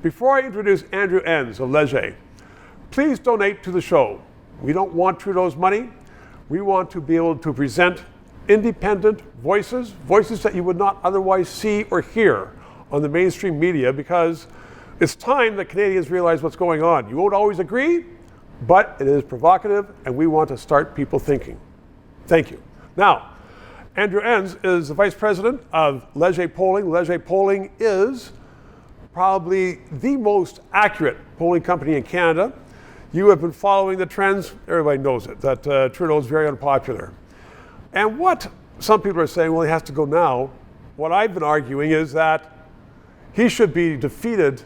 Before I introduce Andrew Enns of Leger, please donate to the show. We don't want Trudeau's money. We want to be able to present independent voices that you would not otherwise see or hear on the mainstream media, because it's time that Canadians realize what's going on. You won't always agree, but it is provocative, and we want to start people thinking. Thank you. Now, Andrew Enns is the Vice President of Leger Polling. Leger Polling is probably the most accurate polling company in Canada. You have been following the trends. Everybody knows it, that Trudeau is very unpopular. And what some people are saying, well, he has to go now. What I've been arguing is that he should be defeated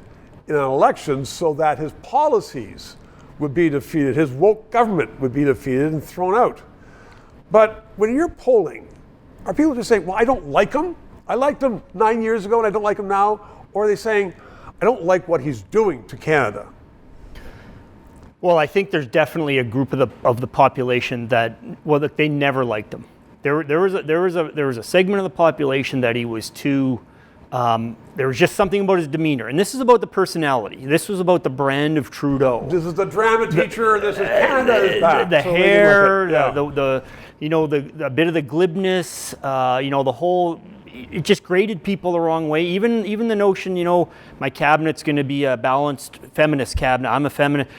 in an election so that his policies would be defeated, his woke government would be defeated and thrown out. But when you're polling, are people just saying, well, I don't like him? I liked him 9 years ago and I don't like him now? Or are they saying, I don't like what he's doing to Canada? Well, I think there's definitely a group of the population that, well, look, they never liked him. There was a segment of the population that he was too. There was just something about his demeanor, and this is about the personality. This was about the brand of Trudeau. This is the drama teacher. This is Canada is back. The so hair, yeah. the bit of the glibness, the whole. It just grated people the wrong way. Even the notion, my cabinet's going to be a balanced feminist cabinet. I'm a feminist.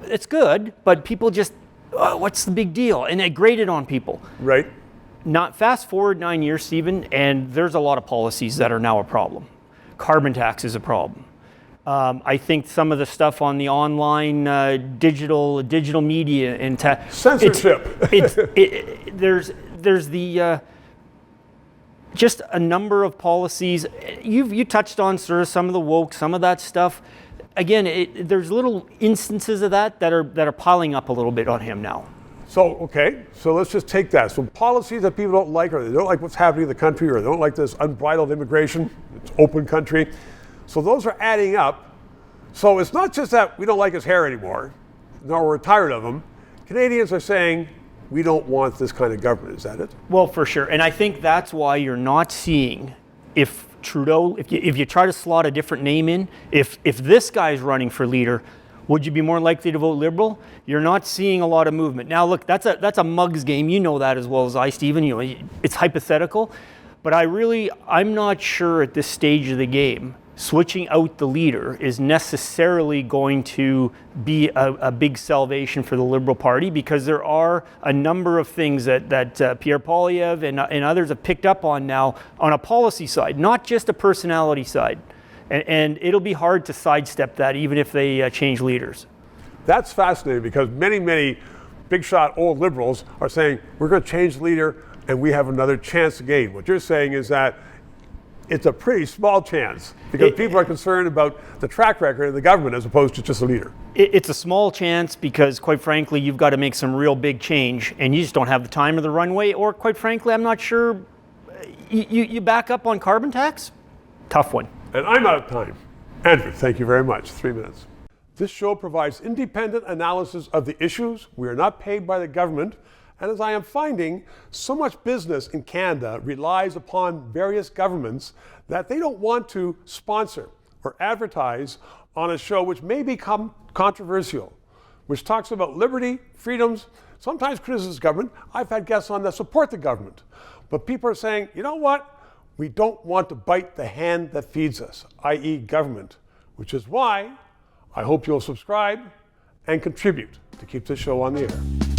It's good, but people just, what's the big deal? And it grated on people. Right. Not fast forward 9 years, Stephen, and there's a lot of policies that are now a problem. Carbon tax is a problem. I think some of the stuff on the online digital media and censorship. There's the just a number of policies. You touched on sort of some of the woke, some of that stuff. Again, there's little instances of that are piling up a little bit on him now. So let's just take that. So policies that people don't like, or they don't like what's happening in the country, or they don't like this unbridled immigration, it's open country. So those are adding up. So it's not just that we don't like his hair anymore, nor we're tired of him. Canadians are saying, we don't want this kind of government. Is that it? Well, for sure. And I think that's why you're not seeing, if Trudeau, if you try to slot a different name in, if this guy's running for leader, would you be more likely to vote Liberal? You're not seeing a lot of movement. Now, look, that's a mugs game. You know that as well as I, Stephen. It's hypothetical. But I'm not sure at this stage of the game, switching out the leader is necessarily going to be a big salvation for the Liberal Party, because there are a number of things that Pierre Poilievre and others have picked up on now on a policy side, not just a personality side. And it'll be hard to sidestep that even if they change leaders. That's fascinating, because many big shot old Liberals are saying, we're going to change the leader and we have another chance to gain. What you're saying is that it's a pretty small chance, because people are concerned about the track record of the government as opposed to just a leader. It's a small chance because, quite frankly, you've got to make some real big change and you just don't have the time or the runway, or quite frankly, I'm not sure. You back up on carbon tax? Tough one. And I'm out of time. Andrew, thank you very much. 3 minutes. This show provides independent analysis of the issues. We are not paid by the government. And as I am finding, so much business in Canada relies upon various governments that they don't want to sponsor or advertise on a show which may become controversial, which talks about liberty, freedoms, sometimes criticizes government. I've had guests on that support the government. But people are saying, you know what? We don't want to bite the hand that feeds us, i.e. government, which is why I hope you'll subscribe and contribute to keep this show on the air.